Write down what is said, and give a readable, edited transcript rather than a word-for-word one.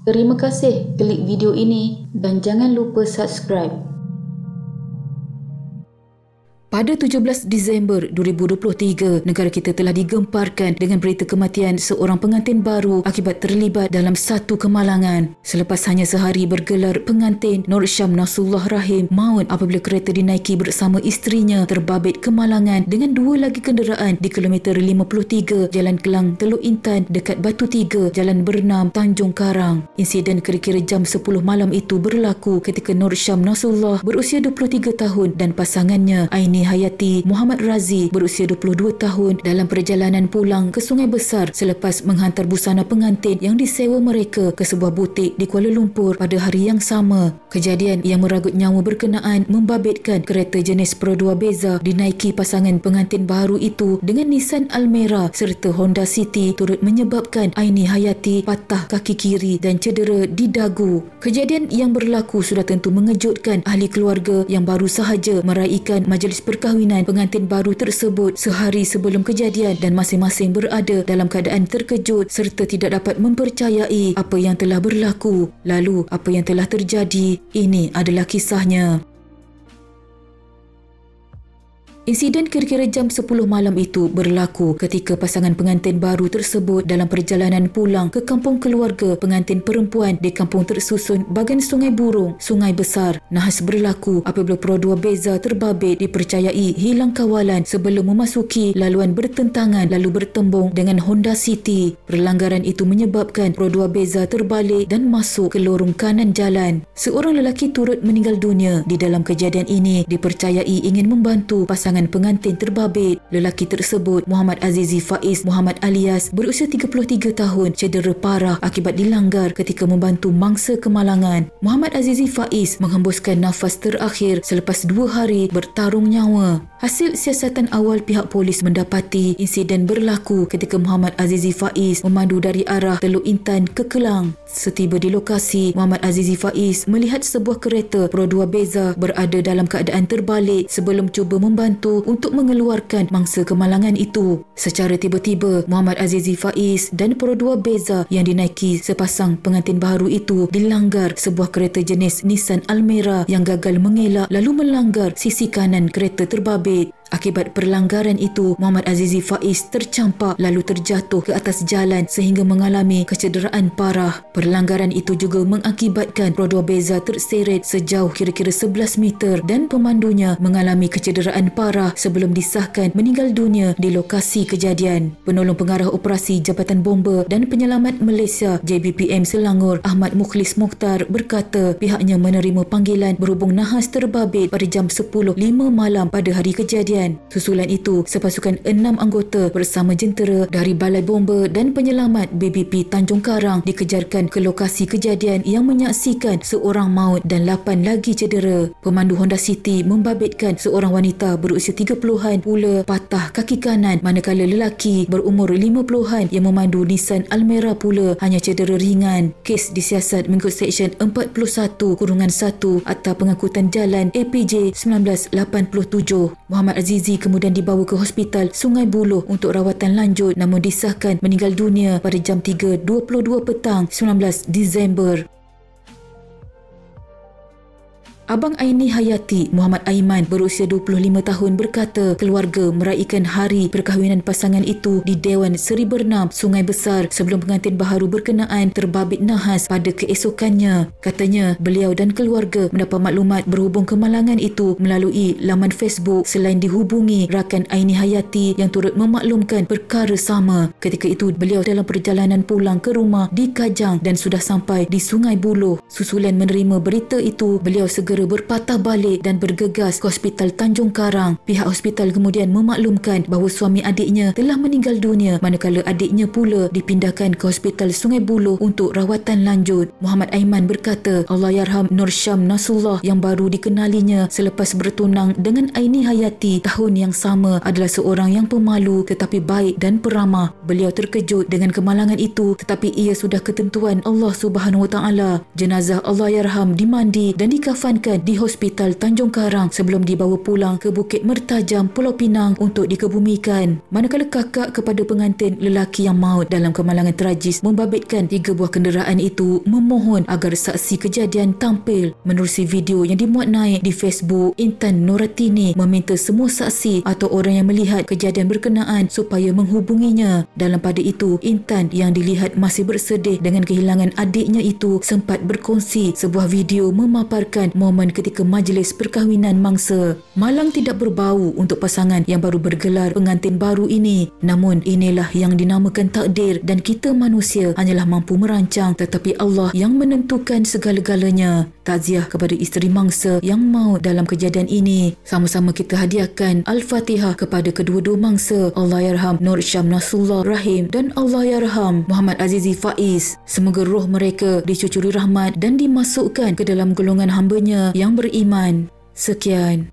Terima kasih klik video ini dan jangan lupa subscribe. Pada 17 Disember 2023, negara kita telah digemparkan dengan berita kematian seorang pengantin baru akibat terlibat dalam satu kemalangan. Selepas hanya sehari bergelar, pengantin Nur Syam Nasrullah Rahim maut apabila kereta dinaiki bersama isterinya terbabit kemalangan dengan dua lagi kenderaan di kilometer 53 Jalan Kelang Teluk Intan dekat Batu Tiga, Jalan Bernam, Tanjung Karang. Insiden kira-kira jam 10 malam itu berlaku ketika Nur Syam Nasrullah berusia 23 tahun dan pasangannya Aini Hayati Muhammad Razi berusia 22 tahun dalam perjalanan pulang ke Sungai Besar selepas menghantar busana pengantin yang disewa mereka ke sebuah butik di Kuala Lumpur pada hari yang sama. Kejadian yang meragut nyawa berkenaan membabitkan kereta jenis Pro 2 Beza dinaiki pasangan pengantin baru itu dengan Nissan Almera serta Honda City turut menyebabkan Aini Hayati patah kaki kiri dan cedera di dagu. Kejadian yang berlaku sudah tentu mengejutkan ahli keluarga yang baru sahaja meraikan majlis perkahwinan pengantin baru tersebut sehari sebelum kejadian dan masing-masing berada dalam keadaan terkejut serta tidak dapat mempercayai apa yang telah berlaku. Lalu, apa yang telah terjadi? Ini adalah kisahnya. Insiden kira-kira jam 10 malam itu berlaku ketika pasangan pengantin baru tersebut dalam perjalanan pulang ke kampung keluarga pengantin perempuan di kampung tersusun bagan Sungai Burung, Sungai Besar. Nahas berlaku apabila Pro 2 Beza terbabit dipercayai hilang kawalan sebelum memasuki laluan bertentangan lalu bertembung dengan Honda City. Perlanggaran itu menyebabkan Pro 2 Beza terbalik dan masuk ke lorong kanan jalan. Seorang lelaki turut meninggal dunia di dalam kejadian ini dipercayai ingin membantu pasangan pengantin terbabit. Lelaki tersebut Muhammad Azizi Faiz Muhammad alias berusia 33 tahun cedera parah akibat dilanggar ketika membantu mangsa kemalangan. Muhammad Azizi Faiz menghembuskan nafas terakhir selepas 2 hari bertarung nyawa. Hasil siasatan awal pihak polis mendapati insiden berlaku ketika Muhammad Azizi Faiz memandu dari arah Teluk Intan ke Kelang. Setiba di lokasi, Muhammad Azizi Faiz melihat sebuah kereta Pro 2 Beza berada dalam keadaan terbalik sebelum cuba membantu untuk mengeluarkan mangsa kemalangan itu. Secara tiba-tiba, Muhammad Azizi Faiz dan Pro 2 Beza yang dinaiki sepasang pengantin baru itu dilanggar sebuah kereta jenis Nissan Almera yang gagal mengelak lalu melanggar sisi kanan kereta terbabit. Akibat perlanggaran itu, Muhammad Azizi Faiz tercampak lalu terjatuh ke atas jalan sehingga mengalami kecederaan parah. Perlanggaran itu juga mengakibatkan Pro 2 Beza terseret sejauh kira-kira 11 meter dan pemandunya mengalami kecederaan parah sebelum disahkan meninggal dunia di lokasi kejadian. Penolong pengarah operasi Jabatan Bomba dan Penyelamat Malaysia JBPM Selangor Ahmad Mukhlis Mokhtar berkata pihaknya menerima panggilan berhubung nahas terbabit pada jam 10.05 malam pada hari kejadian. Susulan itu, sepasukan 6 anggota bersama jentera dari Balai Bomba dan Penyelamat BBP Tanjung Karang dikejarkan ke lokasi kejadian yang menyaksikan seorang maut dan 8 lagi cedera. Pemandu Honda City membabitkan seorang wanita berusia 30-an pula patah kaki kanan, manakala lelaki berumur 50-an yang memandu Nissan Almera pula hanya cedera ringan. Kes disiasat mengikut Seksyen 41-1 Akta Pengangkutan Jalan APJ 1987. Muhammad Azizi kemudian dibawa ke Hospital Sungai Buloh untuk rawatan lanjut namun disahkan meninggal dunia pada jam 3.22 petang 19 Disember. Abang Aini Hayati Muhammad Aiman berusia 25 tahun berkata keluarga meraikan hari perkahwinan pasangan itu di Dewan Seri Bernam, Sungai Besar sebelum pengantin baharu berkenaan terbabit nahas pada keesokannya. Katanya beliau dan keluarga mendapat maklumat berhubung kemalangan itu melalui laman Facebook selain dihubungi rakan Aini Hayati yang turut memaklumkan perkara sama. Ketika itu beliau dalam perjalanan pulang ke rumah di Kajang dan sudah sampai di Sungai Buloh. Susulan menerima berita itu, beliau segera berpatah balik dan bergegas ke Hospital Tanjung Karang. Pihak hospital kemudian memaklumkan bahawa suami adiknya telah meninggal dunia manakala adiknya pula dipindahkan ke Hospital Sungai Buloh untuk rawatan lanjut. Muhammad Aiman berkata Allahyarham Nur Syam Nasrullah yang baru dikenalinya selepas bertunang dengan Aini Hayati tahun yang sama adalah seorang yang pemalu tetapi baik dan peramah. Beliau terkejut dengan kemalangan itu tetapi ia sudah ketentuan Allah Subhanahu Wa Taala. Jenazah Allahyarham dimandi dan dikafankan diamankan di Hospital Tanjung Karang sebelum dibawa pulang ke Bukit Mertajam, Pulau Pinang untuk dikebumikan. Manakala kakak kepada pengantin lelaki yang maut dalam kemalangan tragis membabitkan 3 buah kenderaan itu memohon agar saksi kejadian tampil. Menerusi video yang dimuat naik di Facebook, Intan Noratini meminta semua saksi atau orang yang melihat kejadian berkenaan supaya menghubunginya. Dalam pada itu, Intan yang dilihat masih bersedih dengan kehilangan adiknya itu sempat berkongsi sebuah video memaparkan momen ketika majlis perkahwinan mangsa. Malang tidak berbau untuk pasangan yang baru bergelar pengantin baru ini. Namun inilah yang dinamakan takdir dan kita manusia hanyalah mampu merancang tetapi Allah yang menentukan segala-galanya. Takziah kepada isteri mangsa yang maut dalam kejadian ini. Sama-sama kita hadiahkan Al-Fatihah kepada kedua-dua mangsa. Allahyarham Nur Syam Nasrullah Rahim dan Allahyarham Muhammad Azizi Faiz. Semoga roh mereka dicucuri rahmat dan dimasukkan ke dalam golongan hamba-Nya yang beriman. Sekian.